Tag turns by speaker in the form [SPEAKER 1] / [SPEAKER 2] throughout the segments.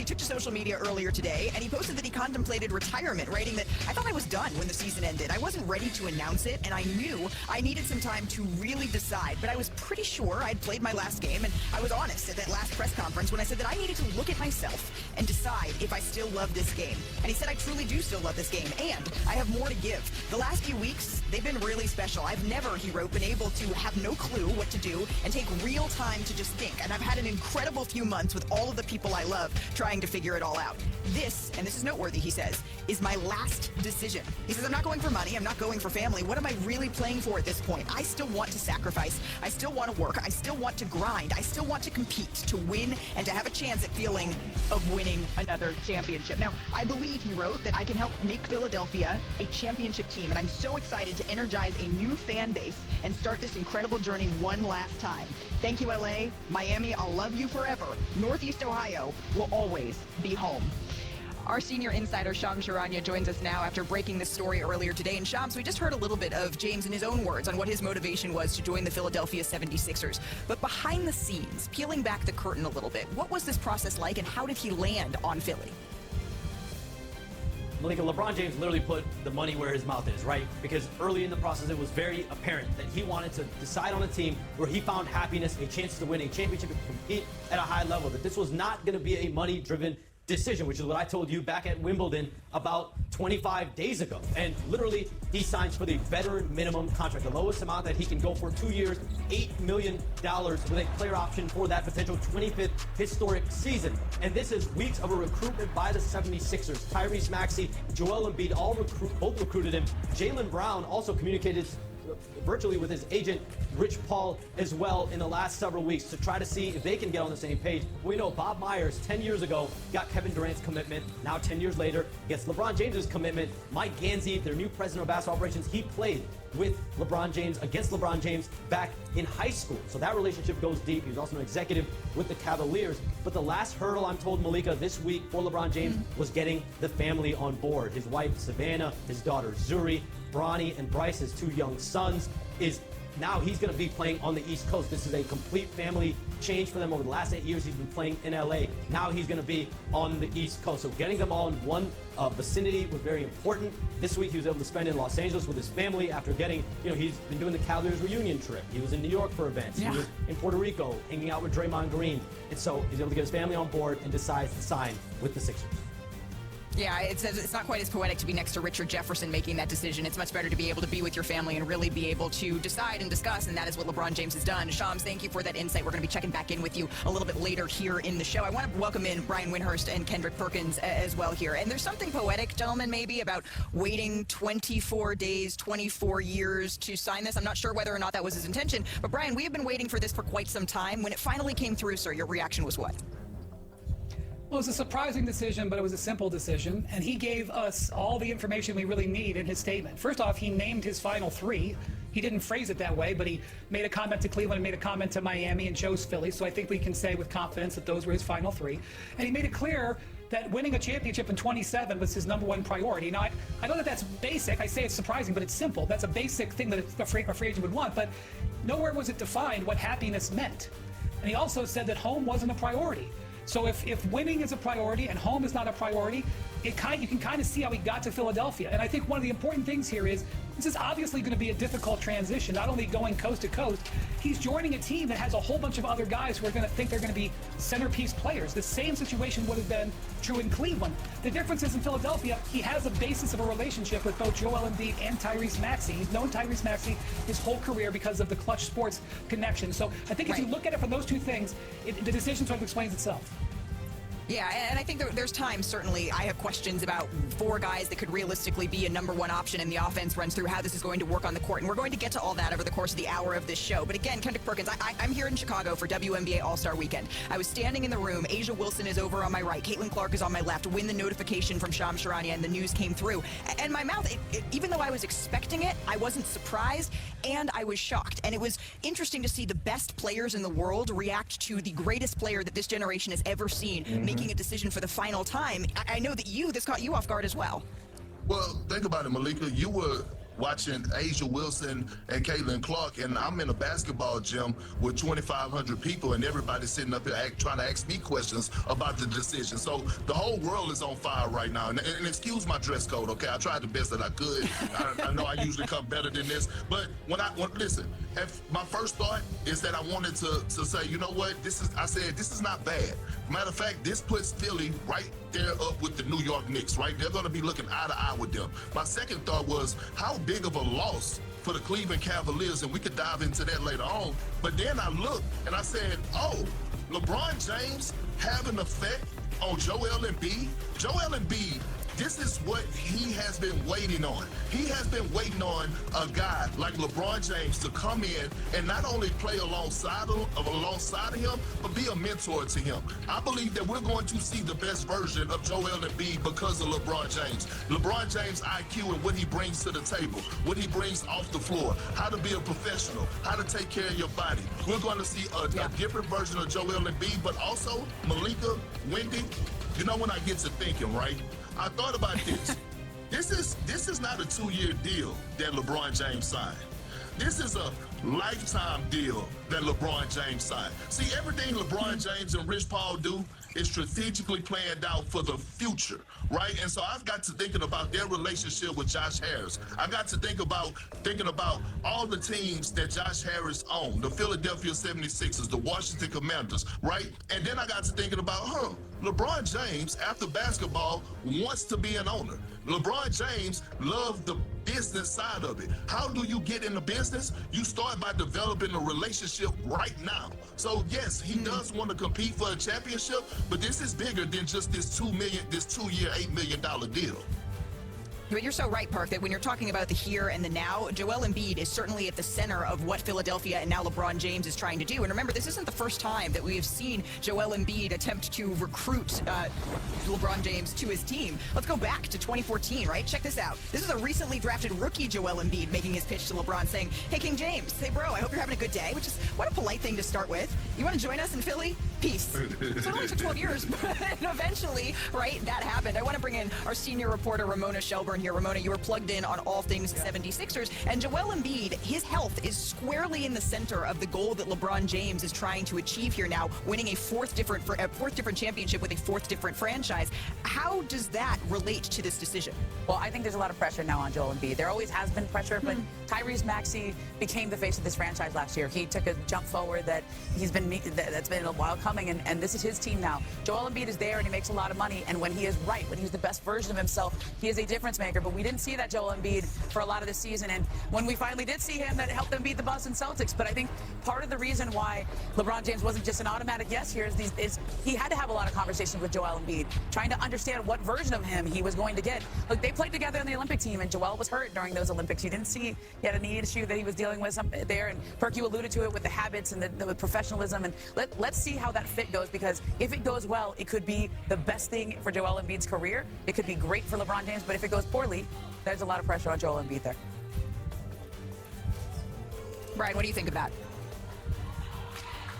[SPEAKER 1] he took to social media earlier today, and he posted that he contemplated retirement, writing that, "I thought I was done when the season ended. I wasn't ready to announce it, and I knew I needed some time to really decide, but I was pretty sure I'd played my last game, and I was honest at that last press conference when I said that I needed to look at myself and decide if I still love this game." And he said, "I truly do still love this game, and I have more to give. The last few weeks, they've been really special. I've never," he wrote, "been able to have no clue what to do and take real time to just think. And I've had an incredible few months with all of the people I love trying to figure it all out. This," and this is noteworthy, he says, "is my last decision." He says, "I'm not going for money. I'm not going for family. What am I really playing for at this point? I still want to sacrifice. I still want to work. I still want to grind. I still want to compete, to win, and to have a chance at feeling of winning another championship." Now, I believe, he wrote, "that I can help make Philadelphia a championship team, and I'm so excited to energize a new fan base and start this incredible journey one last time. Thank you, LA. Miami, I'll love you forever. Northeast Ohio will always be home." Our senior insider, Shams Charania, joins us now after breaking this story earlier today. And Shams, we just heard a little bit of James in his own words on what his motivation was to join the Philadelphia 76ers. But behind the scenes, peeling back the curtain a little bit, what was this process like, and how did he land on Philly?
[SPEAKER 2] Malika, LeBron James literally put the money where his mouth is, right? Because early in the process, it was very apparent that he wanted to decide on a team where he found happiness, a chance to win a championship and compete at a high level, that this was not going to be a money-driven decision, which is what I told you back at Wimbledon about 25 days ago. And literally, he signs for the veteran minimum contract, the lowest amount that he can go for 2 years, $8 million with a player option for that potential 25th historic season. And this is weeks of a recruitment by the 76ers. Tyrese Maxey, Joel Embiid, both recruited him. Jaylen Brown also communicated virtually with his agent, Rich Paul, as well in the last several weeks to try to see if they can get on the same page. We know Bob Myers, 10 years ago, got Kevin Durant's commitment. Now, 10 years later, gets LeBron James's commitment. Mike Gansey, their new president of basketball operations, he played with LeBron James, against LeBron James, back in high school. So that relationship goes deep. He was also an executive with the Cavaliers. But the last hurdle, I'm told, Malika, this week for LeBron James was getting the family on board. His wife, Savannah, his daughter, Zuri, Bronny, and Bryce, his two young sons, is now he's going to be playing on the East Coast. This is a complete family change for them. Over the last 8 years, he's been playing in LA. Now he's going to be on the East Coast. So getting them all in one vicinity was very important. This week, he was able to spend in Los Angeles with his family after getting, he's been doing the Cavaliers reunion trip. He was in New York for events. Yeah. He was in Puerto Rico, hanging out with Draymond Green. And so he's able to get his family on board and decides to sign with the Sixers.
[SPEAKER 1] Yeah, it's not quite as poetic to be next to Richard Jefferson making that decision. It's much better to be able to be with your family and really be able to decide and discuss, and that is what LeBron James has done. Shams, thank you for that insight. We're going to be checking back in with you a little bit later here in the show. I want to welcome in Brian Windhorst and Kendrick Perkins as well here. And there's something poetic, gentlemen, maybe about waiting 24 days, 24 years to sign this. I'm not sure whether or not that was his intention. But Brian, we have been waiting for this for quite some time. When it finally came through, sir, your reaction was what?
[SPEAKER 3] Well, it was a surprising decision, but it was a simple decision, and he gave us all the information we really need in his statement. First off, he named his final three. He didn't phrase it that way, but he made a comment to Cleveland and made a comment to Miami and chose Philly, so I think we can say with confidence that those were his final three. And he made it clear that winning a championship in 27 was his number one priority. Now, I know that that's basic. I say it's surprising, but it's simple. That's a basic thing that a free agent would want, but nowhere was it defined what happiness meant. And he also said that home wasn't a priority. So if winning is a priority and home is not a priority, you can kind of see how he got to Philadelphia. And I think one of the important things here is this is obviously going to be a difficult transition, not only going coast to coast. He's joining a team that has a whole bunch of other guys who are going to think they're going to be centerpiece players. The same situation would have been true in Cleveland. The difference is in Philadelphia, he has a basis of a relationship with both Joel Embiid and Tyrese Maxey. He's known Tyrese Maxey his whole career because of the Clutch Sports connection. So I think if you look at it from those two things, the decision sort of explains itself.
[SPEAKER 1] Yeah, and I think there's times, certainly, I have questions about four guys that could realistically be a number one option in the offense runs through how this is going to work on the court. And we're going to get to all that over the course of the hour of this show. But again, Kendrick Perkins, I'm here in Chicago for WNBA All-Star Weekend. I was standing in the room. Asia Wilson is over on my right. Caitlin Clark is on my left. When the notification from Shams Charania and the news came through. And my mouth, even though I was expecting it, I wasn't surprised, and I was shocked. And it was interesting to see the best players in the world react to the greatest player that this generation has ever seen, making a decision for the final time. I know that this caught you off guard as well.
[SPEAKER 4] Well, think about it, Malika. You were watching Asia Wilson and Caitlin Clark, and I'm in a basketball gym with 2,500 people, and everybody's sitting up here trying to ask me questions about the decision. So the whole world is on fire right now. And excuse my dress code, okay? I tried the best that I could. I know I usually come better than this, but listen, my first thought is that I wanted to say, you know what, this is not bad. Matter of fact, this puts Philly right there up with the New York Knicks, right? They're going to be looking eye to eye with them. My second thought was, how big of a loss for the Cleveland Cavaliers, and we could dive into that later on. But then I looked and I said, oh, LeBron James have an effect on Joel Embiid. Joel Embiid, this is what he has been waiting on. He has been waiting on a guy like LeBron James to come in and not only play alongside of him, but be a mentor to him. I believe that we're going to see the best version of Joel Embiid because of LeBron James. LeBron James' IQ and what he brings to the table, what he brings off the floor, how to be a professional, how to take care of your body. We're going to see a different version of Joel Embiid, but also Malika, Wendy. You know, when I get to thinking, right? I thought about this. This is not a 2-year deal that LeBron James signed. This is a lifetime deal that LeBron James signed. See, everything LeBron James and Rich Paul do is strategically planned out for the future, right? And so I've got to thinking about their relationship with Josh Harris. I got to thinking about all the teams that Josh Harris owned, the Philadelphia 76ers, the Washington Commanders, right? And then I got to thinking about, LeBron James, after basketball, wants to be an owner. LeBron James loved the business side of it. How do you get in the business? You start by developing a relationship right now. So yes, he does want to compete for a championship, but this is bigger than just this 2-year, $8 million deal.
[SPEAKER 1] But you're so right, Park, that when you're talking about the here and the now, Joel Embiid is certainly at the center of what Philadelphia and now LeBron James is trying to do. And remember, this isn't the first time that we have seen Joel Embiid attempt to recruit LeBron James to his team. Let's go back to 2014, right? Check this out. This is a recently drafted rookie Joel Embiid making his pitch to LeBron saying, hey, King James, hey, bro, I hope you're having a good day, which is what a polite thing to start with. You want to join us in Philly? Peace. So it only took 12 years, but eventually, right, that happened. I want to bring in our senior reporter, Ramona Shelburne here. Ramona, you were plugged in on all things 76ers, and Joel Embiid, his health is squarely in the center of the goal that LeBron James is trying to achieve here now, winning a fourth different championship with a fourth different franchise. How does that relate to this decision?
[SPEAKER 5] Well, I think there's a lot of pressure now on Joel Embiid. There always has been pressure, but Tyrese Maxey became the face of this franchise last year. He took a jump forward that's been a while coming, and this is his team now. Joel Embiid is there, and he makes a lot of money, and when he is right, when he's the best version of himself, he is a difference maker, but we didn't see that Joel Embiid for a lot of the season, and when we finally did see him, that helped them beat the Boston Celtics. But I think part of the reason why LeBron James wasn't just an automatic yes here is he had to have a lot of conversations with Joel Embiid, trying to understand what version of him he was going to get. Look, they played together in the Olympic team, and Joel was hurt during those Olympics. You didn't see he had a knee issue that he was dealing with there, and Perk, you alluded to it with the habits and the professionalism, and let's see how that fit goes, because if it goes well, it could be the best thing for Joel Embiid's career. It could be great for LeBron James, but if it goes poorly, there's a lot of pressure on Joel Embiid there.
[SPEAKER 1] Brian, what do you think of that?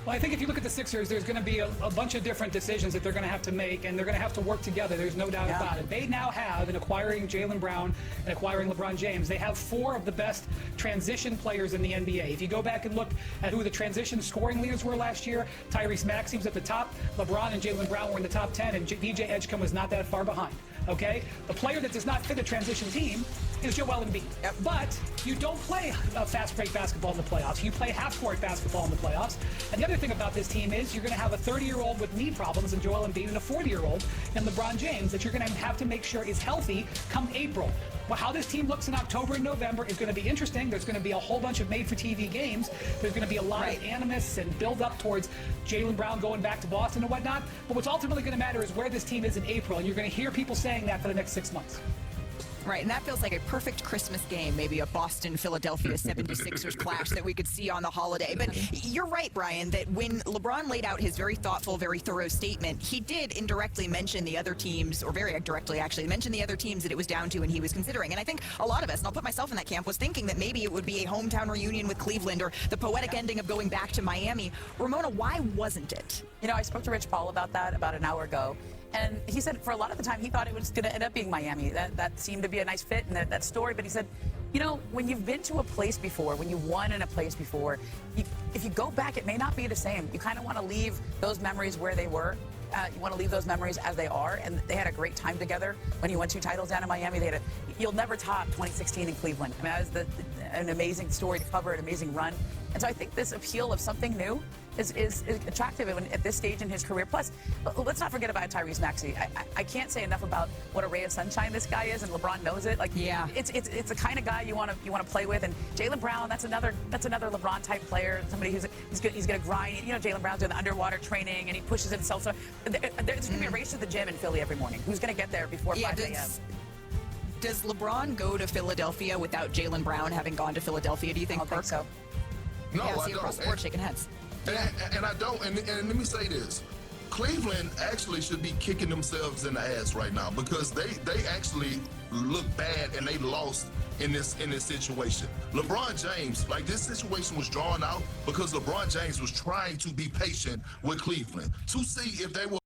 [SPEAKER 3] Well, I think if you look at the Sixers, there's going to be a bunch of different decisions that they're going to have to make, and they're going to have to work together. There's no doubt about it. They now have, in acquiring Jaylen Brown and acquiring LeBron James, they have 4 of the best transition players in the NBA. If you go back and look at who the transition scoring leaders were last year, Tyrese Maxey was at the top, LeBron and Jaylen Brown were in the top 10, and VJ Edgecombe was not that far behind. Okay? The player that does not fit a transition team is Joel Embiid. Yep. But you don't play fast break basketball in the playoffs. You play half-court basketball in the playoffs. And the other thing about this team is you're going to have a 30-year-old with knee problems in Joel Embiid and a 40-year-old in LeBron James that you're going to have to make sure is healthy come April. Well, how this team looks in October and November is going to be interesting. There's going to be a whole bunch of made-for-TV games. There's going to be a lot of animus and build-up towards Jaylen Brown going back to Boston and whatnot. But what's ultimately going to matter is where this team is in April, and you're going to hear people saying that for the next 6 months.
[SPEAKER 1] Right, and that feels like a perfect Christmas game, maybe a Boston-Philadelphia 76ers clash that we could see on the holiday. But you're right, Brian, that when LeBron laid out his very thoughtful, very thorough statement, he did indirectly mention the other teams, or very directly actually, mentioned the other teams that it was down to and he was considering. And I think a lot of us, and I'll put myself in that camp, was thinking that maybe it would be a hometown reunion with Cleveland or the poetic ending of going back to Miami. Ramona, why wasn't it?
[SPEAKER 5] You know, I spoke to Rich Paul about that about an hour ago. And he said for a lot of the time he thought it was going to end up being Miami. That seemed to be a nice fit in that story. But he said you know, when you've been to a place before, when you won in a place before, if you go back, it may not be the same. You kind of want to leave those memories where they were. You want to leave those memories as they are, and they had a great time together when you won 2 titles down in Miami. You'll never top 2016 in Cleveland. I mean, that was an amazing story to cover, an amazing run. And so I think this appeal of something new is attractive at this stage in his career. Plus, let's not forget about Tyrese Maxey. I can't say enough about what a ray of sunshine this guy is, and LeBron knows it. Like, yeah, it's the kind of guy you want to play with. And Jaylen Brown, that's another LeBron type player. Somebody he's going to grind. You know, Jaylen Brown's doing the underwater training, and he pushes himself. So there's going to be a race to the gym in Philly every morning. Who's going to get there before 5 a.m.?
[SPEAKER 1] Does LeBron go to Philadelphia without Jaylen Brown having gone to Philadelphia, do you think?
[SPEAKER 5] I don't think so.
[SPEAKER 4] No,
[SPEAKER 1] yeah,
[SPEAKER 4] I
[SPEAKER 1] see
[SPEAKER 4] don't.
[SPEAKER 1] Across the board shaking heads.
[SPEAKER 4] And I don't. And let me say this. Cleveland actually should be kicking themselves in the ass right now because they actually look bad and they lost in this situation. LeBron James, like this situation was drawn out because LeBron James was trying to be patient with Cleveland to see if they were